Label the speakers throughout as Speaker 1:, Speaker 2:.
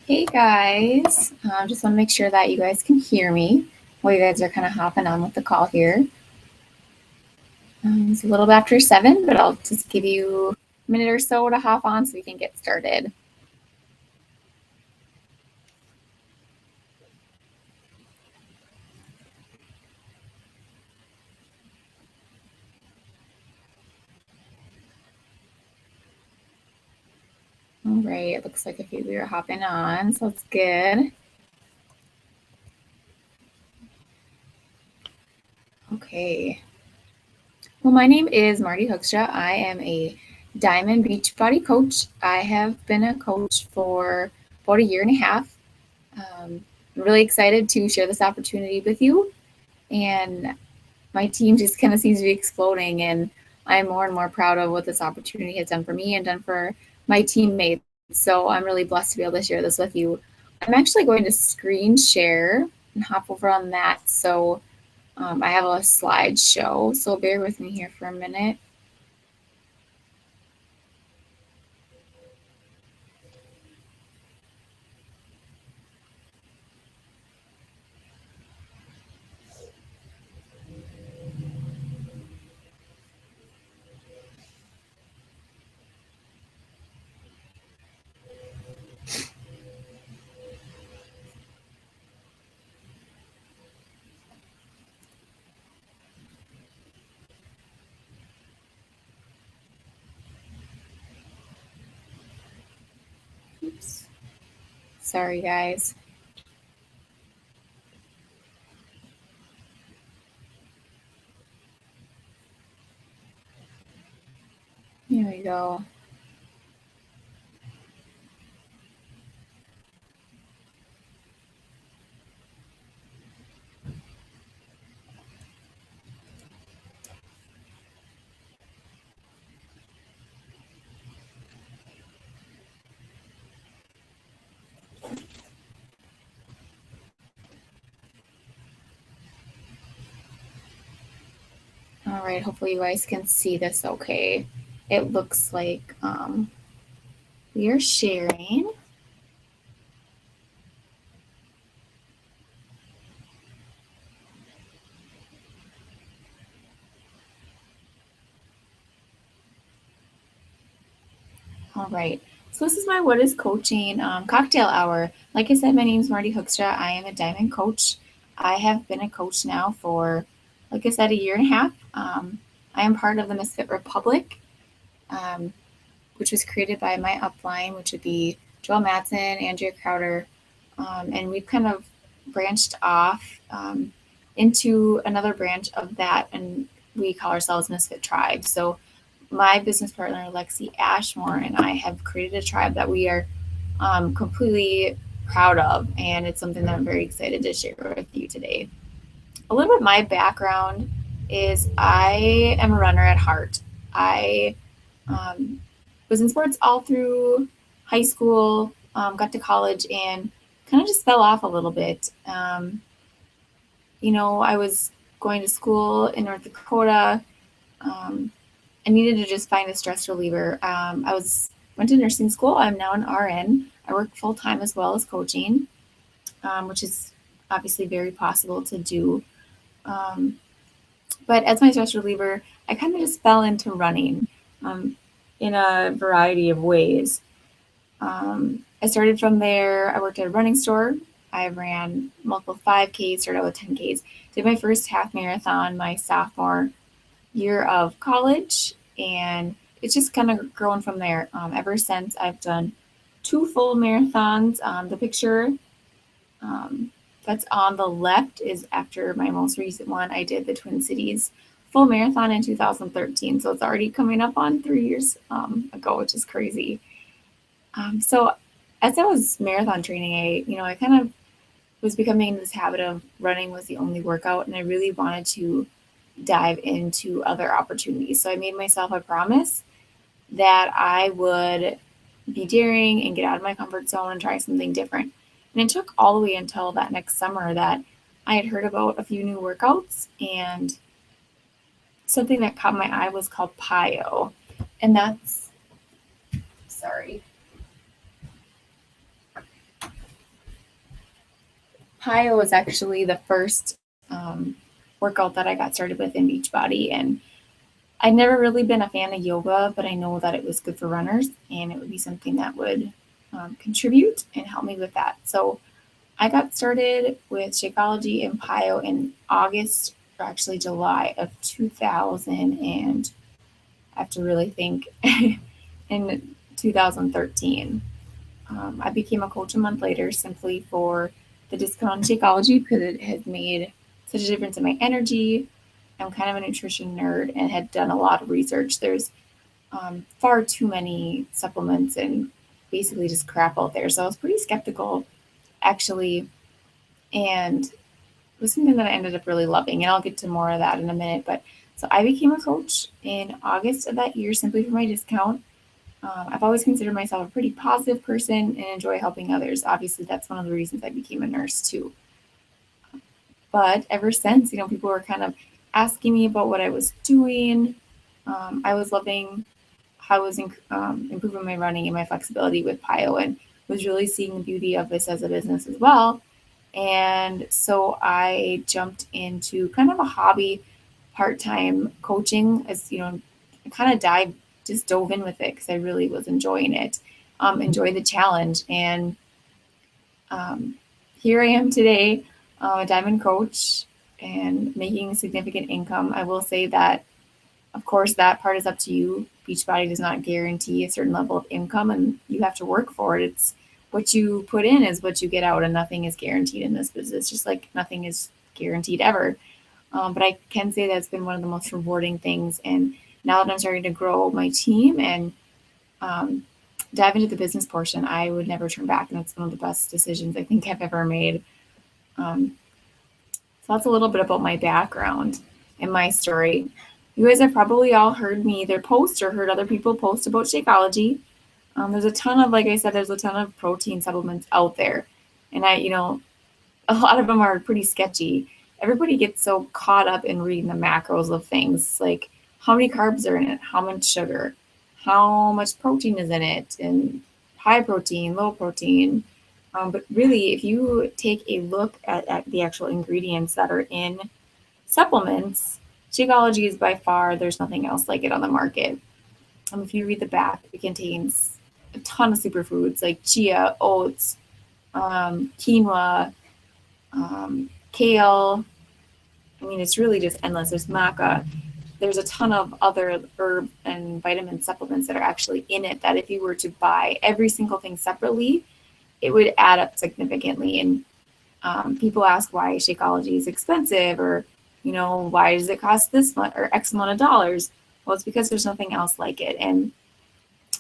Speaker 1: Hey guys, just want to make sure that you guys can hear me while you guys are kind of hopping on with the call here. It's a little bit after 7, but I'll just give you a minute or so to hop on so we can get started. All right, it looks like a few of you are hopping on, so that's good. Okay. Well, my name is Marty Hoekstra. I am a Diamond Beachbody coach. I have been a coach for about a year and a half. I'm really excited to share this opportunity with you. And my team just kind of seems to be exploding, and I'm more and more proud of what this opportunity has done for me and done for my teammates. So I'm really blessed to be able to share this with you. I'm actually going to screen share and hop over on that. So I have a slideshow, so bear with me here for a minute. Oops. Sorry, guys. Here we go. All right, hopefully you guys can see this okay. It looks like we are sharing. All right. So this is my What is Coaching cocktail hour. Like I said, my name is Marty Hoekstra. I am a diamond coach. I have been a coach now for, like I said, a year and a half. I am part of the Misfit Republic, um, which was created by my upline, which would be Joel Madsen, Andrea Crowder, and we've kind of branched off into another branch of that, and we call ourselves Misfit Tribe. So my business partner, Lexi Ashmore, and I have created a tribe that we are completely proud of, and it's something that I'm very excited to share with you today. A little bit of my background is I am a runner at heart. I um, was in sports all through high school, got to college, and kind of just fell off a little bit. I was going to school in North Dakota. I needed to just find a stress reliever. Went to nursing school. I'm now an RN. I work full time as well as coaching, which is obviously very possible to do. But as my stress reliever, I kind of just fell into running in a variety of ways. I started from there. I worked at a running store. I ran multiple 5Ks, started out with 10Ks. Did my first half marathon my sophomore year of college, and it's just kind of grown from there. Ever since, I've done 2 full marathons. The picture that's on the left is after my most recent one. I did the Twin Cities full marathon in 2013, so it's already coming up on 3 years ago, which is crazy. So as I was marathon training, I kind of was becoming this habit of running was the only workout, and I really wanted to dive into other opportunities. So I made myself a promise that I would be daring and get out of my comfort zone and try something different. And it took all the way until that next summer that I had heard about a few new workouts, and something that caught my eye was called PIO. And sorry. Plyo was actually the first workout that I got started with in Beachbody, and I'd never really been a fan of yoga, but I know that it was good for runners, and it would be something that would contribute and help me with that. So I got started with Shakeology and Plyo in August, or actually July of 2000, and I have to really think, in 2013. I became a coach a month later simply for the discount on Shakeology because it had made such a difference in my energy. I'm kind of a nutrition nerd and had done a lot of research. There's far too many supplements and basically just crap out there. So I was pretty skeptical, actually, and it was something that I ended up really loving. And I'll get to more of that in a minute. But so I became a coach in August of that year simply for my discount. I've always considered myself a pretty positive person and enjoy helping others. Obviously, that's one of the reasons I became a nurse too. But ever since, people were kind of asking me about what I was doing. I was loving how I was improving my running and my flexibility with Plyo, and was really seeing the beauty of this as a business as well. And so I jumped into kind of a hobby part-time coaching, as I kind of just dove in with it because I really was enjoying it, enjoyed the challenge. And um, here I am today, a diamond coach and making significant income. I will say that, of course, that part is up to you. Beachbody does not guarantee a certain level of income, and you have to work for it. It's what you put in is what you get out, and nothing is guaranteed in this business, just like nothing is guaranteed ever. But I can say that it's been one of the most rewarding things. And now that I'm starting to grow my team and um, dive into the business portion, I would never turn back. And it's one of the best decisions I think I've ever made. Um, so that's a little bit about my background and my story. You guys have probably all heard me either post or heard other people post about Shakeology. There's a ton of, like I said, there's a ton of protein supplements out there. And a lot of them are pretty sketchy. Everybody gets so caught up in reading the macros of things, like how many carbs are in it, how much sugar, how much protein is in it, and high protein, low protein. But really, if you take a look at the actual ingredients that are in supplements, Shakeology is by far, there's nothing else like it on the market. If you read the back, it contains a ton of superfoods like chia, oats, quinoa, kale. I mean, it's really just endless. There's maca. There's a ton of other herb and vitamin supplements that are actually in it that if you were to buy every single thing separately, it would add up significantly. And people ask why Shakeology is expensive, or, why does it cost this much or X amount of dollars? Well, it's because there's nothing else like it. And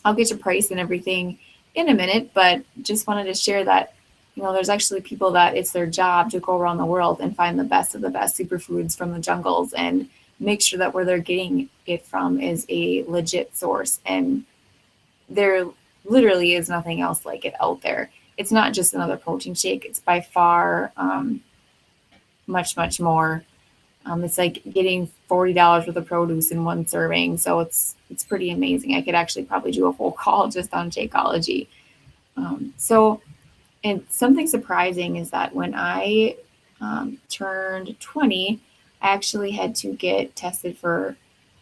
Speaker 1: I'll get to price and everything in a minute, but just wanted to share that, there's actually people that it's their job to go around the world and find the best of the best superfoods from the jungles and make sure that where they're getting it from is a legit source. And there literally is nothing else like it out there. It's not just another protein shake. It's by far much, much more. It's like getting $40 worth of produce in one serving. So it's pretty amazing. I could actually probably do a whole call just on Shakeology. And something surprising is that when I turned 20, I actually had to get tested for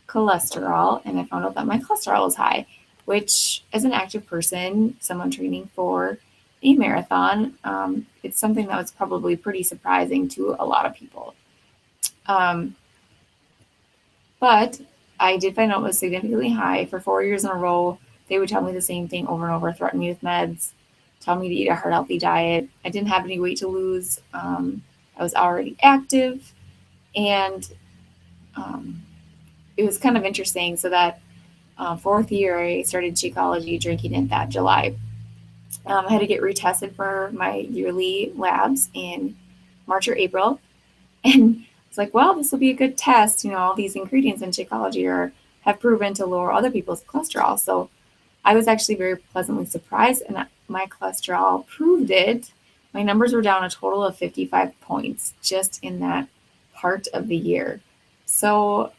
Speaker 1: cholesterol, and I found out that my cholesterol was high, which, as an active person, someone training for a marathon, it's something that was probably pretty surprising to a lot of people. But I did find out it was significantly high. For 4 years in a row, they would tell me the same thing over and over, threaten me with meds, tell me to eat a heart healthy diet. I didn't have any weight to lose. I was already active, and it was kind of interesting. So that fourth year, I started Shakeology, drinking it that July. I had to get retested for my yearly labs in March or April. And it's like, well, this will be a good test. All these ingredients in Shakeology have proven to lower other people's cholesterol. So I was actually very pleasantly surprised, and my cholesterol proved it. My numbers were down a total of 55 points just in that part of the year. So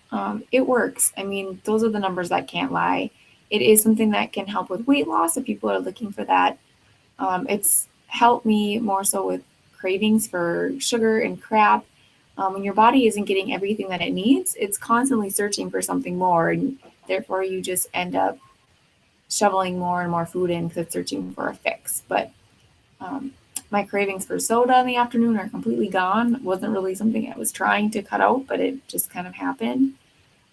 Speaker 1: it works. I mean, those are the numbers that can't lie. It is something that can help with weight loss if people are looking for that. It's helped me more so with cravings for sugar and crap. When your body isn't getting everything that it needs, it's constantly searching for something more, and therefore you just end up shoveling more and more food in because it's searching for a fix. But um, my cravings for soda in the afternoon are completely gone. It wasn't really something I was trying to cut out, but it just kind of happened.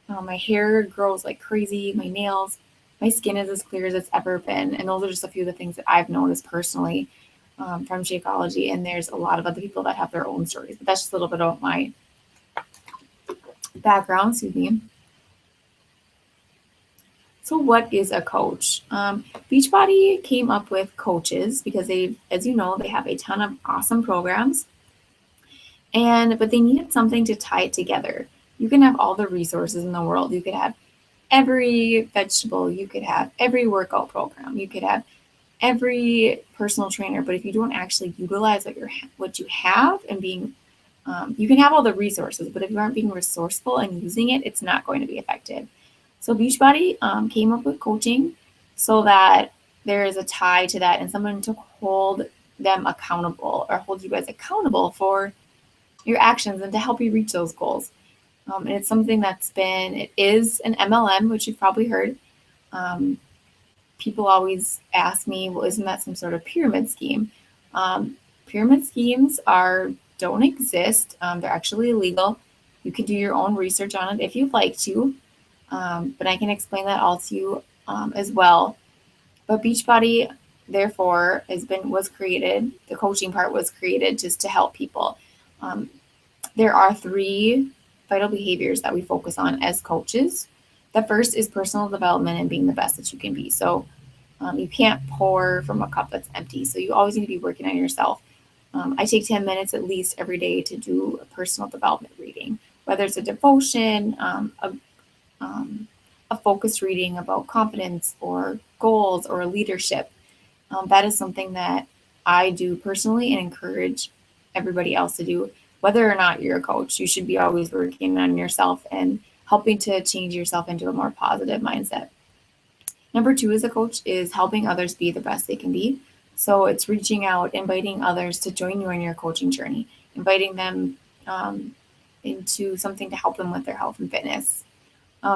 Speaker 1: My hair grows like crazy, my nails, my skin is as clear as it's ever been. And those are just a few of the things that I've noticed personally from Shakeology. And there's a lot of other people that have their own stories, but that's just a little bit about my background, excuse me. So what is a coach? Beachbody came up with coaches because they, as you know, they have a ton of awesome programs, but they needed something to tie it together. You can have all the resources in the world. You could have every vegetable, you could have every workout program, you could have every personal trainer, but if you don't actually utilize what you have and you can have all the resources, but if you aren't being resourceful and using it, it's not going to be effective. So Beachbody came up with coaching so that there is a tie to that and someone to hold them accountable or hold you guys accountable for your actions and to help you reach those goals. And it's something it is an MLM, which you've probably heard. People always ask me, well, isn't that some sort of pyramid scheme? Pyramid schemes don't exist. They're actually illegal. You can do your own research on it if you'd like to. But I can explain that all to you as well. But Beachbody, therefore, was created. The coaching part was created just to help people. There are 3 vital behaviors that we focus on as coaches. The first is personal development and being the best that you can be. So you can't pour from a cup that's empty. So you always need to be working on yourself. I take 10 minutes at least every day to do a personal development reading, whether it's a devotion, a focused reading about confidence or goals or leadership. That is something that I do personally and encourage everybody else to do. Whether or not you're a coach, you should be always working on yourself and helping to change yourself into a more positive mindset. Number 2 as a coach is helping others be the best they can be. So it's reaching out, inviting others to join you on your coaching journey, inviting them into something to help them with their health and fitness.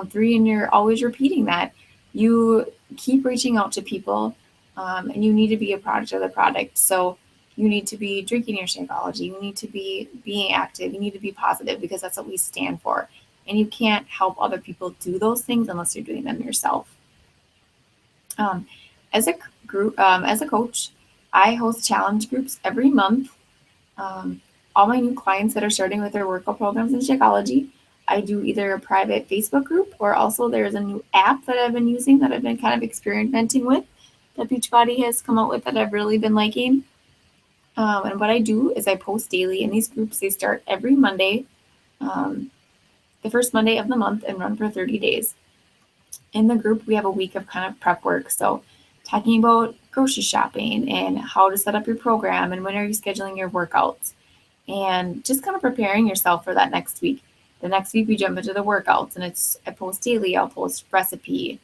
Speaker 1: 3, and you're always repeating that. You keep reaching out to people, and you need to be a product of the product. So you need to be drinking your Shakeology. You need to be being active. You need to be positive because that's what we stand for. And you can't help other people do those things unless you're doing them yourself. As a coach, I host challenge groups every month. All my new clients that are starting with their workout programs in Shakeology, I do either a private Facebook group or also there's a new app that I've been using that I've been kind of experimenting with that Beachbody has come out with that I've really been liking. And what I do is I post daily in these groups. They start every Monday, the first Monday of the month, and run for 30 days. In the group, we have a week of kind of prep work. So talking about grocery shopping and how to set up your program and when are you scheduling your workouts and just kind of preparing yourself for that next week. The next week we jump into the workouts and I post daily. I'll post recipe.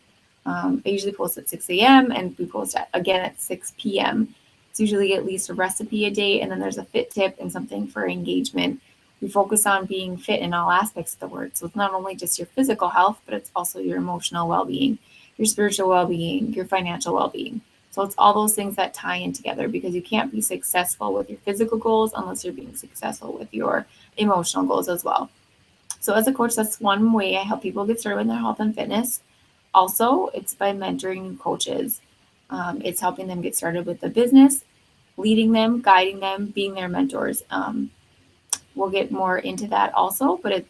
Speaker 1: I usually post at 6 a.m. and we post again at 6 p.m. It's usually at least a recipe a day, and then there's a fit tip and something for engagement. We focus on being fit in all aspects of the word. So it's not only just your physical health, but it's also your emotional well-being, your spiritual well-being, your financial well-being. So it's all those things that tie in together because you can't be successful with your physical goals unless you're being successful with your emotional goals as well. So as a coach, that's one way I help people get started with their health and fitness. Also, it's by mentoring new coaches. It's helping them get started with the business, leading them, guiding them, being their mentors. We'll get more into that also, but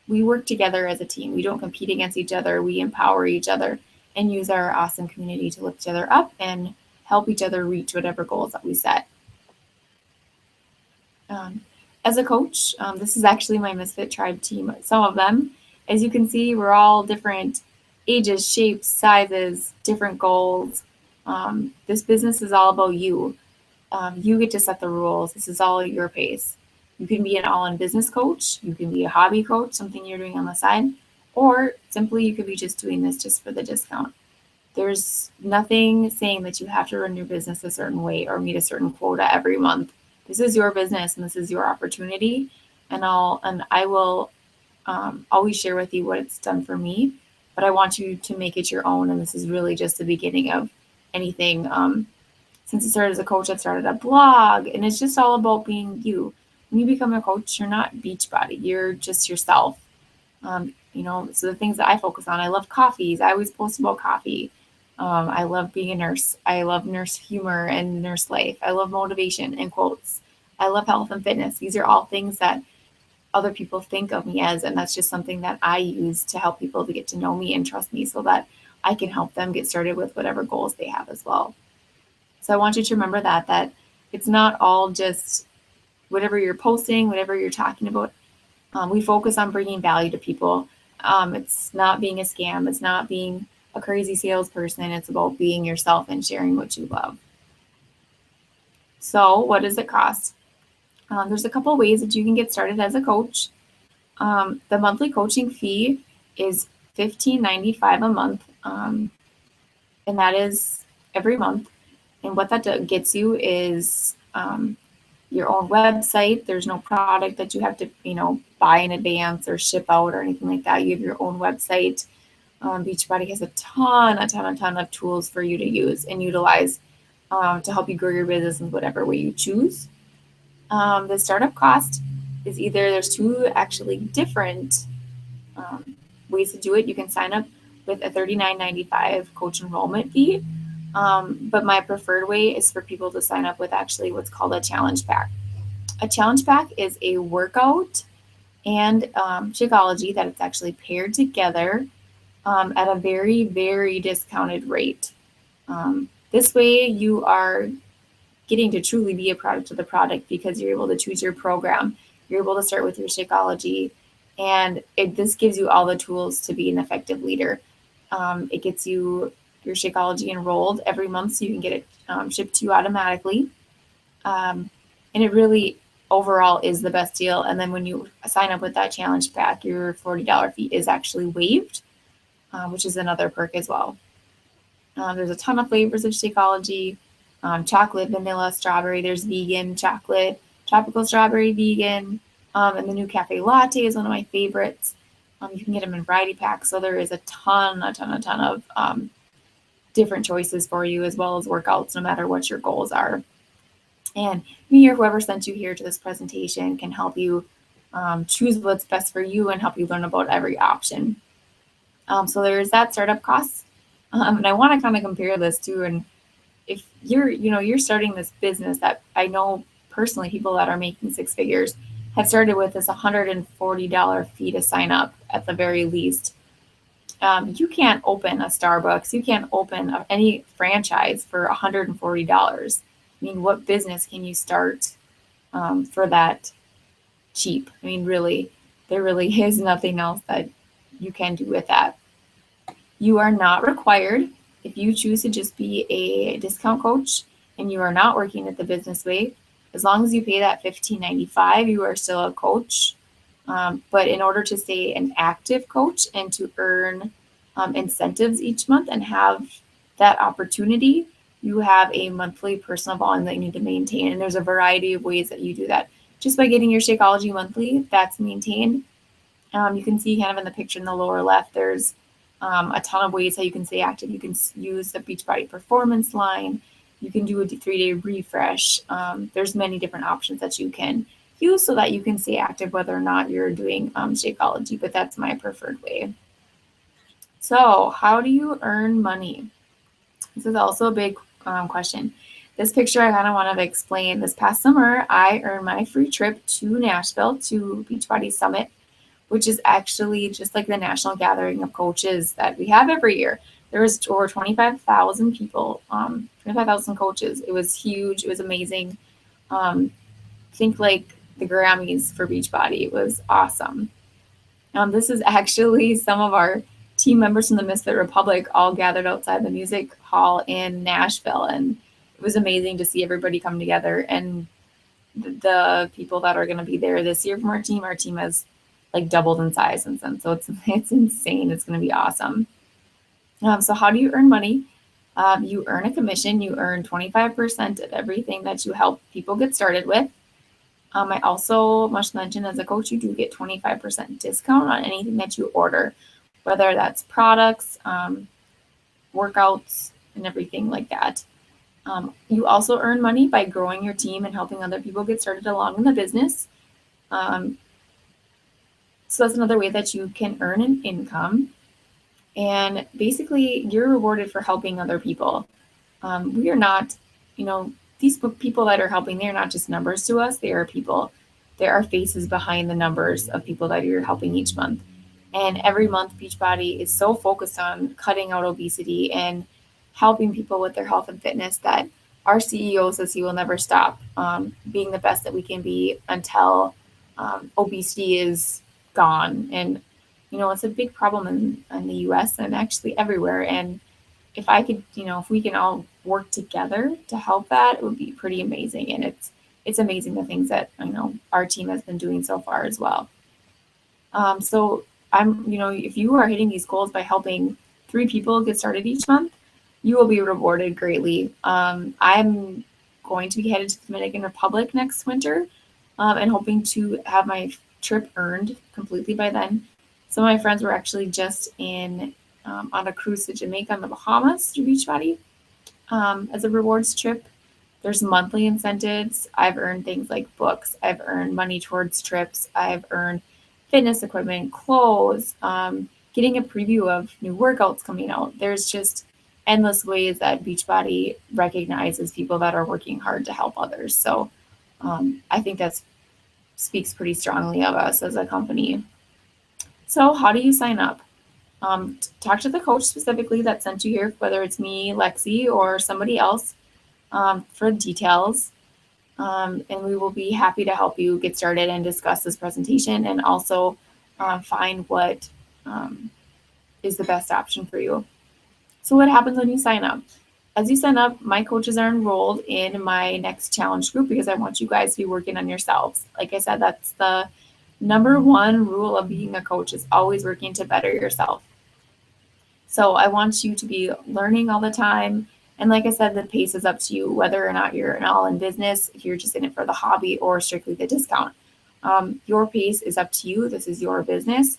Speaker 1: we work together as a team. We don't compete against each other. We empower each other and use our awesome community to lift each other up and help each other reach whatever goals that we set. As a coach, this is actually my Misfit Tribe team. Some of them, as you can see, we're all different ages, shapes, sizes, different goals. This business is all about you. You get to set the rules. This is all at your pace. You can be an all-in business coach. You can be a hobby coach, something you're doing on the side, or simply you could be just doing this just for the discount. There's nothing saying that you have to run your business a certain way or meet a certain quota every month. This is your business and this is your opportunity. And I will always share with you what it's done for me, but I want you to make it your own. And this is really just the beginning of anything. Since I started as a coach, I've started a blog, and it's just all about being you. When you become a coach, you're not Beachbody, you're just yourself. So the things that I focus on, I love coffees. I always post about coffee. I love being a nurse. I love nurse humor and nurse life. I love motivation and quotes. I love health and fitness. These are all things that other people think of me as, and that's just something that I use to help people to get to know me and trust me so that I can help them get started with whatever goals they have as well. So I want you to remember that it's not all just whatever you're posting, whatever you're talking about. We focus on bringing value to people. It's not being a scam. It's not being a crazy salesperson. It's about being yourself and sharing what you love. So what does it cost? There's a couple ways that you can get started as a coach. The monthly coaching fee is $15.95 a month, and that is every month. And what that gets you is your own website. There's no product that you have to, buy in advance or ship out or anything like that. You have your own website. Beachbody has a ton of tools for you to use and utilize to help you grow your business in whatever way you choose. The startup cost is there's two actually different ways to do it. You can sign up with a $39.95 coach enrollment fee. But my preferred way is for people to sign up with actually what's called a challenge pack. A challenge pack is a workout and Shakeology that it's actually paired together at a very, very discounted rate. This way you are getting to truly be a product of the product because you're able to choose your program. You're able to start with your Shakeology, and this gives you all the tools to be an effective leader. It gets you your Shakeology enrolled every month so you can get it shipped to you automatically. And it really overall is the best deal. And then when you sign up with that challenge pack, your $40 fee is actually waived, which is another perk as well. There's a ton of flavors of Shakeology, chocolate, vanilla, strawberry. There's vegan chocolate, tropical strawberry, vegan, and the new cafe latte is one of my favorites. You can get them in variety packs. So there is a ton of different choices for you, as well as workouts, no matter what your goals are. And me or whoever sent you here to this presentation can help you choose what's best for you and help you learn about every option. So there's that startup cost. And I want to kind of compare this too. And if you're starting this business that I know personally people that are making six figures have started with this $140 fee to sign up at the very least. You can't open a Starbucks. You can't open any franchise for $140. I mean, what business can you start for that cheap? I mean, really, there really is nothing else that you can do with that. You are not required, if you choose to just be a discount coach and you are not working at the business way, as long as you pay that $15.95, you are still a coach. But in order to stay an active coach and to earn incentives each month and have that opportunity, you have a monthly personal volume that you need to maintain. And there's a variety of ways that you do that. Just by getting your Shakeology monthly, that's maintained. You can see kind of in the picture in the lower left, there's a ton of ways how you can stay active. You can use the Beachbody Performance line. You can do a 3-day refresh. There's many different options that you can use so that you can stay active whether or not you're doing Shakeology, but that's my preferred way. So how do you earn money? This is also a big question. This picture I kind of want to explain. This past summer, I earned my free trip to Nashville to Beachbody Summit, which is actually just like the national gathering of coaches that we have every year. There was over 25,000 people, 25,000 coaches. It was huge. It was amazing. Think like the Grammys for Beachbody. It was awesome. This is actually some of our team members from the Misfit Republic all gathered outside the music hall in Nashville. And it was amazing to see everybody come together. And the people that are going to be there this year from our team has like doubled in size since then. So it's insane. It's going to be awesome. So how do you earn money? You earn a commission. You earn 25% of everything that you help people get started with. I also must mention, as a coach, you do get 25% discount on anything that you order, whether that's products, workouts, and everything like that. You also earn money by growing your team and helping other people get started along in the business. Um, so that's another way that you can earn an income. And basically, you're rewarded for helping other people. We are not, you know, these people that are helping, they're not just numbers to us, they are people. There are faces behind the numbers of people that you're helping each month. And every month, Beachbody is so focused on cutting out obesity and helping people with their health and fitness that our CEO says he will never stop being the best that we can be until obesity is gone. And, it's a big problem in the US and actually everywhere. And if I could, if we can all work together to help that, it would be pretty amazing. And it's amazing the things that our team has been doing so far as well. So if you are hitting these goals by helping 3 people get started each month, you will be rewarded greatly. I'm going to be headed to the Dominican Republic next winter, and hoping to have my trip earned completely by then. Some of my friends were actually just on a cruise to Jamaica and the Bahamas through Beachbody as a rewards trip. There's monthly incentives. I've earned things like books. I've earned money towards trips. I've earned fitness equipment, clothes, getting a preview of new workouts coming out. There's just endless ways that Beachbody recognizes people that are working hard to help others. So I think that speaks pretty strongly of us as a company. So how do you sign up? Talk to the coach specifically that sent you here, whether it's me, Lexi, or somebody else, for details. And we will be happy to help you get started and discuss this presentation and also find what is the best option for you. So what happens when you sign up? As you sign up, my coaches are enrolled in my next challenge group because I want you guys to be working on yourselves. Like I said, that's the number one rule of being a coach, is always working to better yourself. So I want you to be learning all the time. And like I said, the pace is up to you, whether or not you're all in business, if you're just in it for the hobby or strictly the discount. Your pace is up to you. This is your business.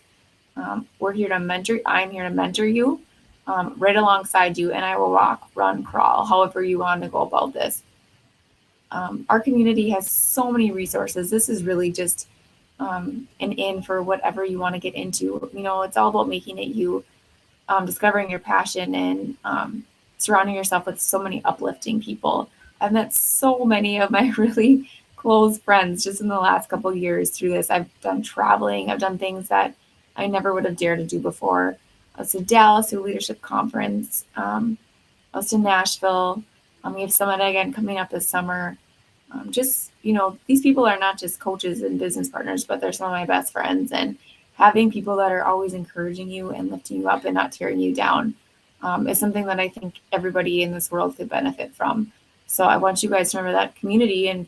Speaker 1: We're here to mentor. I'm here to mentor you right alongside you, and I will walk, run, crawl, however you want to go about this. Our community has so many resources. This is really just an in for whatever you want to get into. It's all about making it you, discovering your passion, and surrounding yourself with so many uplifting people. I've met so many of my really close friends just in the last couple of years through this. I've done traveling. I've done things that I never would have dared to do before. I was to Dallas to a leadership conference. I was to Nashville. We have Summit again coming up this summer. These people are not just coaches and business partners, but they're some of my best friends. And having people that are always encouraging you and lifting you up and not tearing you down is something that I think everybody in this world could benefit from. So I want you guys to remember that community and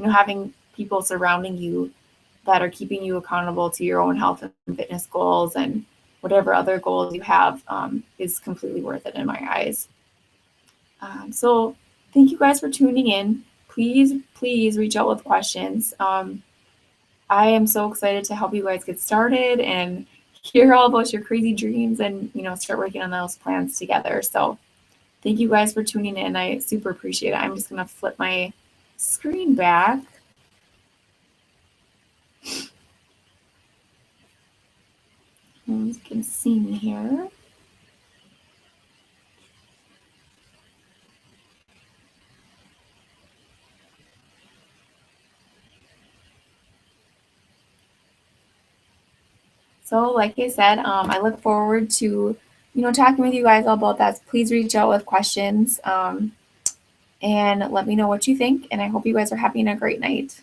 Speaker 1: having people surrounding you that are keeping you accountable to your own health and fitness goals and whatever other goals you have is completely worth it in my eyes. So thank you guys for tuning in. Please reach out with questions. I am so excited to help you guys get started and hear all about your crazy dreams and, start working on those plans together. So thank you guys for tuning in. I super appreciate it. I'm just going to flip my screen back. You can see me here. So like I said, I look forward to, talking with you guys all about that. Please reach out with questions and let me know what you think. And I hope you guys are having a great night.